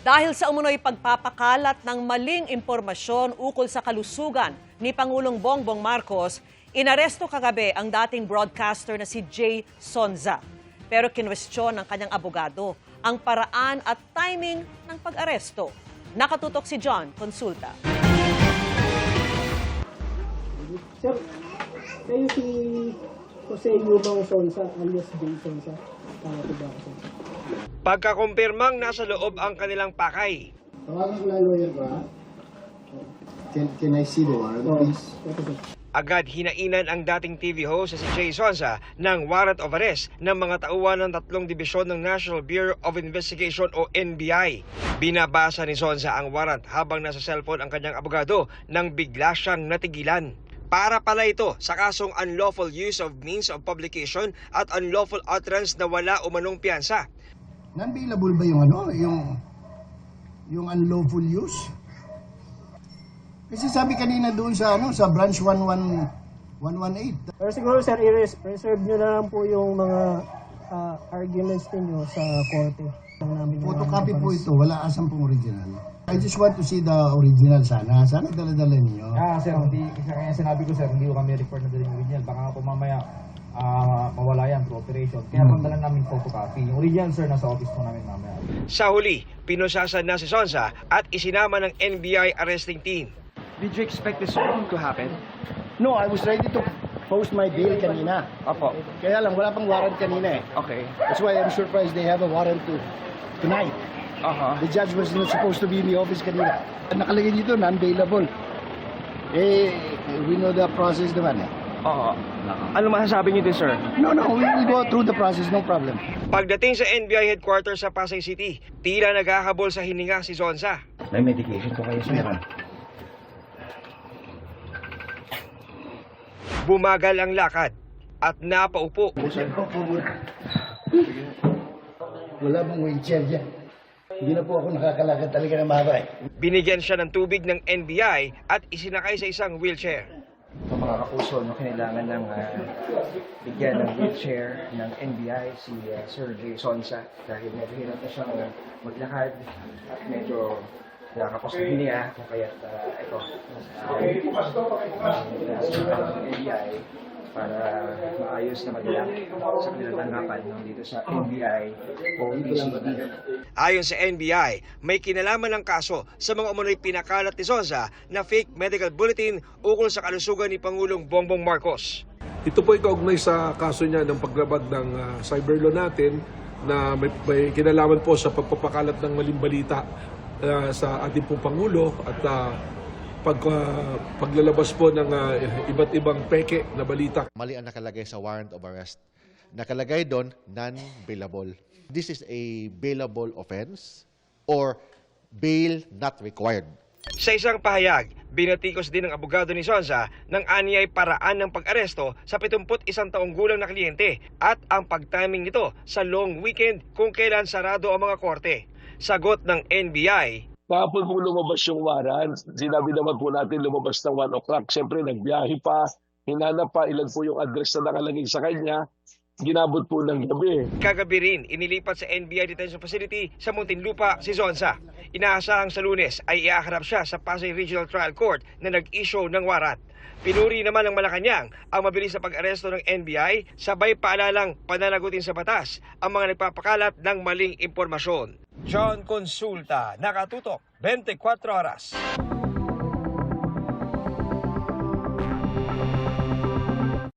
Dahil sa umunoy pagpapakalat ng maling impormasyon ukol sa kalusugan ni Pangulong Bongbong Marcos, inaresto kagabi ang dating broadcaster na si Jay Sonza. Pero kinwestiyon ng kanyang abogado ang paraan at timing ng pag-aresto. Nakatutok si John Consulta. Sir, kayo si Jose Yubang Sonza, alias Jay Sonza. Pagkakumpirmang nasa loob ang kanilang pakay. Tawagan ko na lawyer ko, ha? Can I see the warrant, please? Agad hinainan ang dating TV host si Jay Sonza ng warrant of arrest ng mga tauhan ng 3 dibisyon ng National Bureau of Investigation o NBI. Binabasa ni Sonza ang warrant habang nasa cellphone ang kanyang abogado nang bigla siyang natigilan. Para pala ito sa kasong unlawful use of means of publication at unlawful utterance na wala umanong piyansa. Non-bailable ba yung ano? Yung unlawful use? Kasi sabi kanina doon sa sa branch 118. Pero siguro sir, i-reserve nyo na lang po yung mga arguments ninyo sa korte. Photocopy po ito, wala asang pong original. I just want to see the original sana. Sana dala-dala ninyo. Sir, kaya sinabi ko sir, hindi ko kami record na dala yung original. Baka po mamaya mawala yan through operation. Kaya pandalan namin photocopy. Yung original sir, nasa office po namin mamaya. Sa huli, pinusasan na si Sonza at isinama ng NBI arresting team. Did you expect this to happen? No, I was ready to post my bail kanina. Opo. Kaya lang, wala pang warrant kanina eh. Okay. That's why I'm surprised they have a warrant tonight. Uh-huh. The judge was not supposed to be in the office kanina. Nakalagay dito, non-bailable. We know the process naman eh. Oo. Ano masasabi niyo din, sir? No, we will go through the process, no problem. Pagdating sa NBI headquarters sa Pasay City, tila naghahabol sa hininga si Sonza. May medication po kayo, sir. Bumagal ang lakad at napaupo. Wala mong wheelchair dyan. Hindi na po ako nakakalakad talaga ng mahaba eh. Binigyan siya ng tubig ng NBI at isinakay sa isang wheelchair. Ito mga kapuso, kailangan ng bigyan ng wheelchair ng NBI si Sir Jay Sonza dahil medyo hirap na siyang maglakad at medyo nakakapos na hininga kung kaya't ito NBI para maayos na madala sa kanilang tanggapan dito sa NBI o PCD. Ayon sa NBI, may kinalaman ng kaso sa mga umunoy pinakalat ni Sonza na fake medical bulletin ukol sa kalusugan ni Pangulong Bongbong Marcos. Ito po ay kaugnay sa kaso niya ng paglabag ng cyber law natin na may kinalaman po sa pagpapakalat ng maling balita sa ating pong Pangulo at paglalabas po ng iba't ibang peke na balita. Mali ang nakalagay sa warrant of arrest. Nakalagay doon, non-bailable. This is a bailable offense or bail not required. Sa isang pahayag, binatikos din ng abogado ni Sonza ng anyay paraan ng pag-aresto sa 71 taong gulang na kliyente at ang pag-timing nito sa long weekend kung kailan sarado ang mga korte. Sagot ng NBI, kahapon po lumabas yung warrant. Sinabi naman po natin lumabas ng 1 o'clock. Siyempre nagbiyahe pa, hinanap pa ilan po yung address na nakalagay sa kanya. Ginabot po ng gabi. Kagabi rin inilipat sa NBI Detention Facility sa Muntinlupa si Sonza. Inaasahang sa Lunes ay iaharap siya sa Pasay Regional Trial Court na nag-issue ng warrant. Pinuri naman ng Malacanang ang mabilis na pag-aresto ng NBI, sabay paalalang pananagutin sa batas ang mga nagpapakalat ng maling impormasyon. John Consulta, nakatutok 24 oras.